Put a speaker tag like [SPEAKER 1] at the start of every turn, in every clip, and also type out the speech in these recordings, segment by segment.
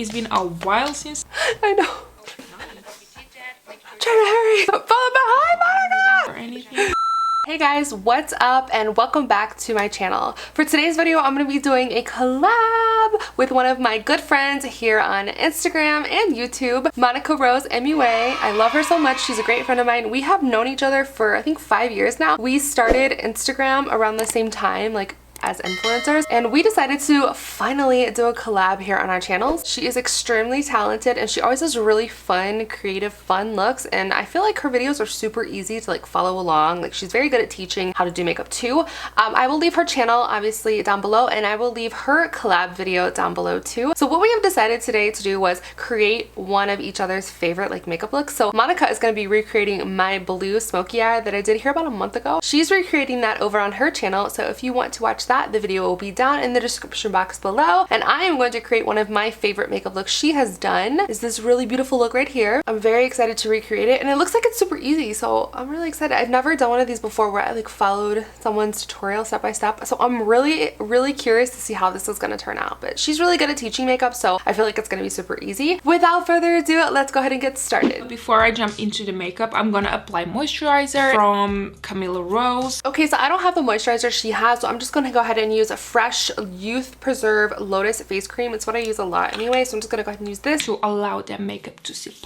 [SPEAKER 1] It's been a while since
[SPEAKER 2] I know. Trying to hurry. Follow behind Monica!
[SPEAKER 1] or anything.
[SPEAKER 2] Hey guys, what's up and welcome back to my channel. For today's video, I'm going to be doing a collab with one of my good friends here on Instagram and YouTube, Monica Rose MUA. I love her so much. She's a great friend of mine. We have known each other for I think 5 years now. We started Instagram around the same time, like as influencers, and we decided to finally do a collab here on our channels. She is extremely talented and she always has really fun, creative, fun looks, and I feel like her videos are super easy to like follow along. Like she's very good at teaching how to do makeup too. I will leave her channel obviously down below, and I will leave her collab video down below too. So what we have decided today to do was create one of each other's favorite like makeup looks. So Monica is going to be recreating my blue smoky eye that I did here about a month ago. She's recreating that over on her channel, so if you want to watch that, the video will be down in the description box below. And I am going to create one of my favorite makeup looks she has done. Is this really beautiful look right here. I'm very excited to recreate it, and it looks like it's super easy, so I'm really excited. I've never done one of these before where I like followed someone's tutorial step by step, so I'm really curious to see how this is going to turn out. But she's really good at teaching makeup, so I feel like it's going to be super easy. Without further ado, let's go ahead and get started.
[SPEAKER 1] Before I jump into the makeup, I'm gonna apply moisturizer from Camilla Rose.
[SPEAKER 2] Okay, so I don't have the moisturizer she has, so I'm just going to go ahead and use a Fresh Youth Preserve Lotus face cream. It's what I use a lot anyway, so I'm just gonna go ahead and use this
[SPEAKER 1] to allow that makeup to sit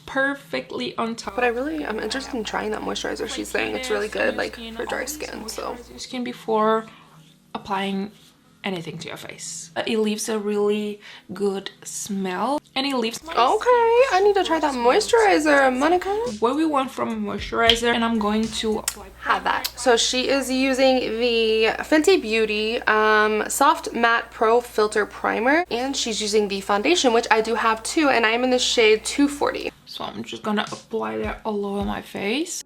[SPEAKER 1] perfectly on top.
[SPEAKER 2] But I'm interested in trying that moisturizer. She's saying it's really good like for dry skin. So
[SPEAKER 1] your skin before applying anything to your face. It leaves a really good smell, and it leaves
[SPEAKER 2] okay, I need to try that moisturizer, Monica.
[SPEAKER 1] What we want from a moisturizer, and I'm going to
[SPEAKER 2] have that. So she is using the Fenty Beauty Soft Matte Pro Filter Primer, and she's using the foundation, which I do have too, and I am in the shade 240.
[SPEAKER 1] So I'm just gonna apply that all over my face.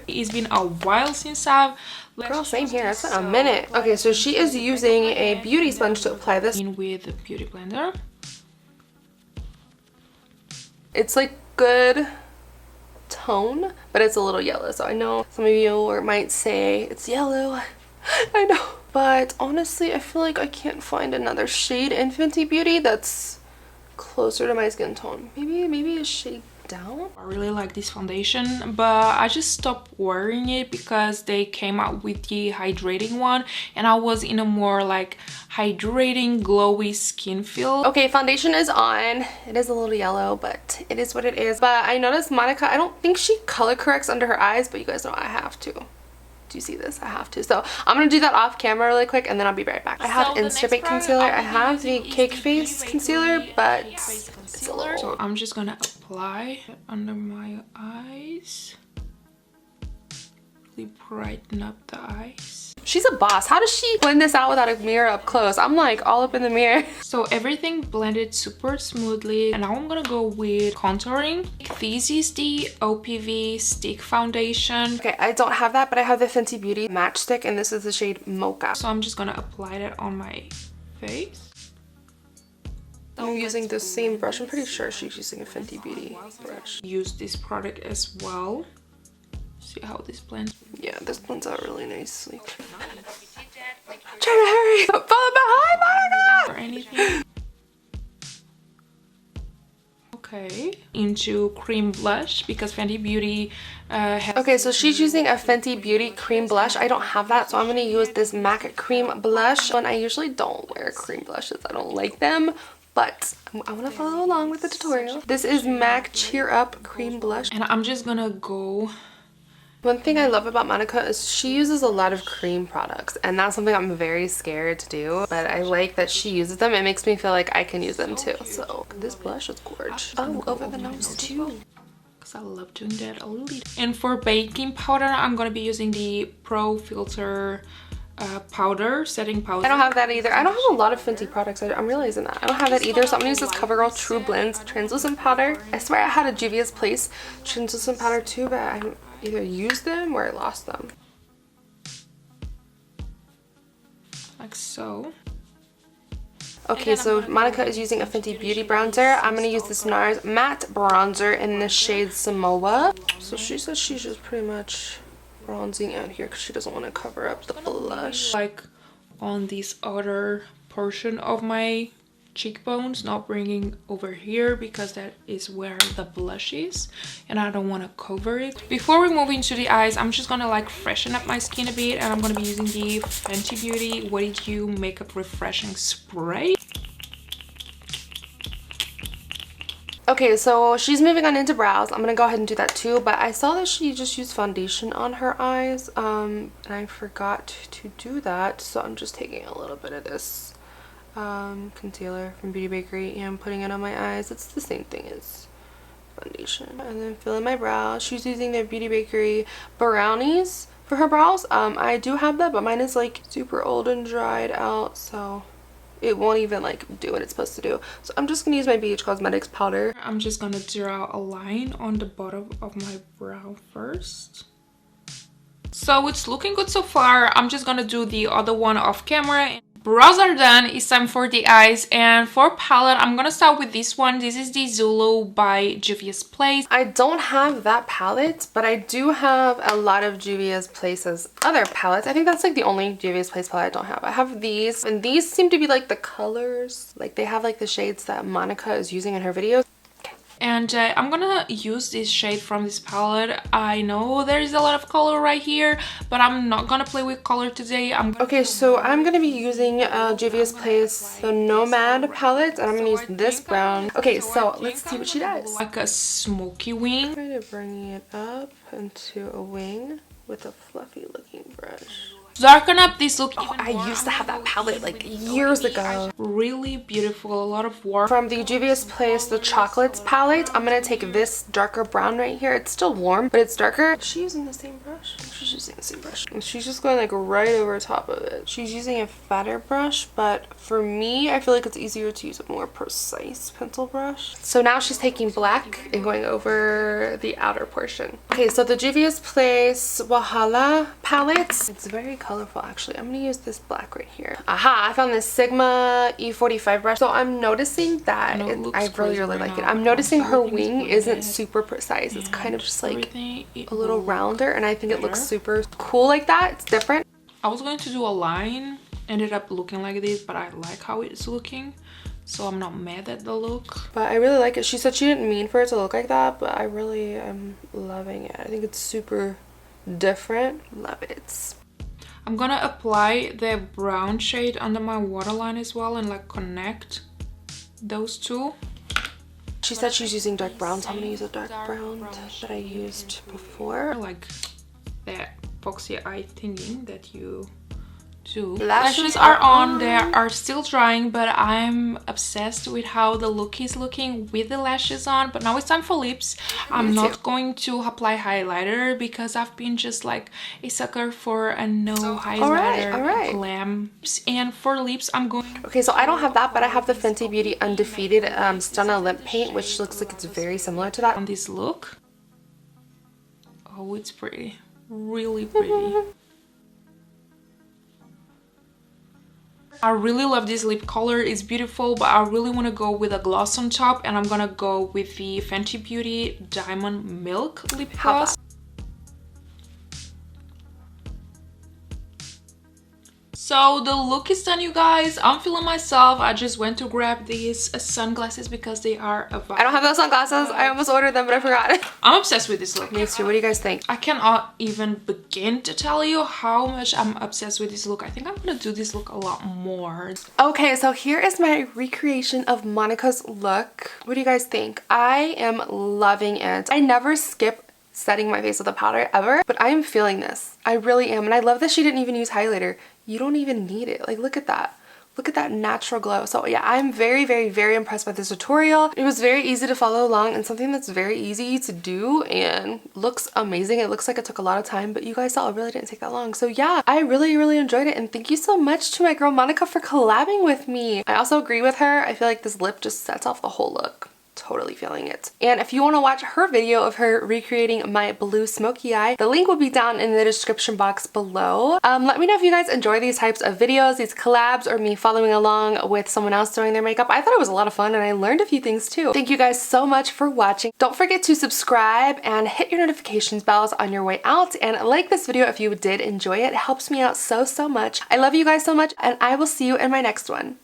[SPEAKER 1] It's been a while since I've
[SPEAKER 2] Girl, same here. It's been a minute. Okay, so she is using a beauty sponge to apply this
[SPEAKER 1] in with a beauty blender.
[SPEAKER 2] It's like good tone, but it's a little yellow, so I know some of you might say it's yellow. I know, but honestly I feel like I can't find another shade in Fenty Beauty that's closer to my skin tone. Maybe a shade down.
[SPEAKER 1] I really like this foundation, but I just stopped wearing it because they came out with the hydrating one, and I was in a more like hydrating glowy skin feel. Okay, foundation is on. It is a little yellow, but it is what it is. But I noticed Monica, I don't think she color corrects under her eyes, but you guys know I have to. Do you see this? I have to. So I'm gonna do that off camera really quick, and then I'll be right back. I have Instabank concealer. I have the Cake Face concealer, but it's a little... So I'm just gonna apply it under my eyes. Really brighten up the eyes.
[SPEAKER 2] She's a boss. How does she blend this out without a mirror up close? I'm like all up in the mirror.
[SPEAKER 1] So everything blended super smoothly, and now I'm gonna go with contouring. This is the OPV stick foundation.
[SPEAKER 2] Okay, I don't have that, but I have the Fenty Beauty matchstick, and this is the shade Mocha.
[SPEAKER 1] So I'm just gonna apply that on my face.
[SPEAKER 2] I'm using the same brush. I'm pretty sure she's using a Fenty Beauty brush.
[SPEAKER 1] Use this product as well. See how this blends.
[SPEAKER 2] Yeah, this blends out really nicely. Trying to hurry. Follow behind Monica!
[SPEAKER 1] Or anything. Okay, into cream blush because Fenty Beauty has...
[SPEAKER 2] Okay, so she's using a Fenty Beauty cream blush. I don't have that, so I'm gonna use this MAC cream blush. And I usually don't wear cream blushes. I don't like them, but I want to follow along with the tutorial. This is MAC Cheer Up cream blush,
[SPEAKER 1] and I'm just gonna go...
[SPEAKER 2] One thing I love about Monica is she uses a lot of cream products, and that's something I'm very scared to do, but I like that she uses them. It makes me feel like I can use them too. So this blush is gorgeous. Oh, over the nose too,
[SPEAKER 1] because I love doing that a little bit. And for baking powder, I'm gonna be using the Pro Filter powder, setting powder.
[SPEAKER 2] I don't have that either. I don't have a lot of Fenty products. I'm realizing that. I don't have that either, so I'm gonna use this CoverGirl True Blends translucent powder. I swear I had a Juvia's Place translucent powder too, but I either used them or I lost them.
[SPEAKER 1] Like so.
[SPEAKER 2] Okay, so Monica is using a Fenty Beauty bronzer. I'm going to use this NARS matte bronzer in the shade Samoa. So she says she's just pretty much bronzing out here because she doesn't want to cover up the blush.
[SPEAKER 1] Like on these outer portion of my cheekbones, not bringing over here, because that is where the blush is and I don't want to cover it. Before we move into the eyes, I'm just gonna like freshen up my skin a bit, and I'm gonna be using the Fenty Beauty What Did You Makeup Refreshing Spray.
[SPEAKER 2] Okay, so she's moving on into brows. I'm gonna go ahead and do that too, but I saw that she just used foundation on her eyes, and I forgot to do that, so I'm just taking a little bit of this concealer from Beauty Bakerie and putting it on my eyes. It's the same thing as foundation. And then fill in my brows. She's using their Beauty Bakerie brownies for her brows. I do have that, but mine is like super old and dried out, so it won't even like do what it's supposed to do. So I'm just gonna use my BH Cosmetics powder.
[SPEAKER 1] I'm just gonna draw a line on the bottom of my brow first. So it's looking good so far. I'm just gonna do the other one off camera. Brows are done. It's time for the eyes, and for palette I'm gonna start with this one. This is the Zulu by Juvia's Place.
[SPEAKER 2] I don't have that palette, but I do have a lot of Juvia's Place's other palettes. I think that's like the only Juvia's Place palette I don't have. I have these, and these seem to be like the colors, like they have like the shades that Monica is using in her videos.
[SPEAKER 1] And I'm gonna use this shade from this palette. I know there is a lot of color right here, but I'm not gonna play with color today.
[SPEAKER 2] Okay, so I'm gonna be using Juvia's Place the Nomad palette, and I'm gonna use this brown. Okay, so let's see what she does.
[SPEAKER 1] Like a smoky wing.
[SPEAKER 2] Kind of bringing it up into a wing with a fluffy looking brush.
[SPEAKER 1] Darken up this look.
[SPEAKER 2] Oh, I used to have that palette like years ago.
[SPEAKER 1] Really beautiful, a lot of work.
[SPEAKER 2] From the Juvia's Place the Chocolates palette, I'm gonna take this darker brown right here. It's still warm, but it's darker. Is she using the same brush? She's using the same brush. And she's just going like right over top of it. She's using a fatter brush, but for me, I feel like it's easier to use a more precise pencil brush. So now she's taking black and going over the outer portion. Okay, so the Juvia's Place Wahala palette. It's very colorful actually. I'm gonna use this black right here. Aha, I found this Sigma E45 brush. So I'm noticing that I really like it. I'm noticing her wing isn't super precise. It's kind of just like a little rounder, and I think it looks super cool like that. It's different.
[SPEAKER 1] I was going to do a line, ended up looking like this, but I like how it's looking, so I'm not mad at the look.
[SPEAKER 2] But I really like it. She said she didn't mean for it to look like that, but I really am loving it. I think it's super different. Love it.
[SPEAKER 1] I'm gonna apply the brown shade under my waterline as well and like connect those two.
[SPEAKER 2] She said she's using dark brown, so I'm gonna use a dark brown that I used before.
[SPEAKER 1] Like that foxy eye thingy that you do.
[SPEAKER 2] Lashes
[SPEAKER 1] are on. They are still drying, but I'm obsessed with how the look is looking with the lashes on. But now it's time for lips. I'm not going to apply highlighter because I've been just like a sucker for a no highlighter glam. And for lips I'm going...
[SPEAKER 2] Okay, so I don't have that, but I have the Fenty Beauty Undefeated Stunna Lip Paint, which looks like it's very similar to that.
[SPEAKER 1] On this look. Oh, it's pretty. Really pretty. I really love this lip color. It's beautiful, but I really want to go with a gloss on top, and I'm gonna go with the Fenty Beauty Diamond Milk lip gloss. So the look is done, you guys. I'm feeling myself. I just went to grab these sunglasses because they are available.
[SPEAKER 2] I don't have those sunglasses. I almost ordered them, but I forgot.
[SPEAKER 1] I'm obsessed with this look.
[SPEAKER 2] Me too. What do you guys think?
[SPEAKER 1] I cannot even begin to tell you how much I'm obsessed with this look. I think I'm gonna do this look a lot more.
[SPEAKER 2] Okay, so here is my recreation of Monica's look. What do you guys think? I am loving it. I never skip setting my face with a powder ever, but I am feeling this. I really am. And I love that she didn't even use highlighter. You don't even need it. Like, look at that. Look at that natural glow. So yeah, I'm very, very, very impressed by this tutorial. It was very easy to follow along and something that's very easy to do and looks amazing. It looks like it took a lot of time, but you guys saw it really didn't take that long. So yeah, I really, really enjoyed it, and thank you so much to my girl Monica for collabing with me. I also agree with her. I feel like this lip just sets off the whole look. Totally feeling it. And if you want to watch her video of her recreating my blue smoky eye, the link will be down in the description box below. Let me know if you guys enjoy these types of videos, these collabs, or me following along with someone else doing their makeup. I thought it was a lot of fun and I learned a few things too. Thank you guys so much for watching. Don't forget to subscribe and hit your notifications bells on your way out, and like this video if you did enjoy it. It helps me out so much. I love you guys so much, and I will see you in my next one.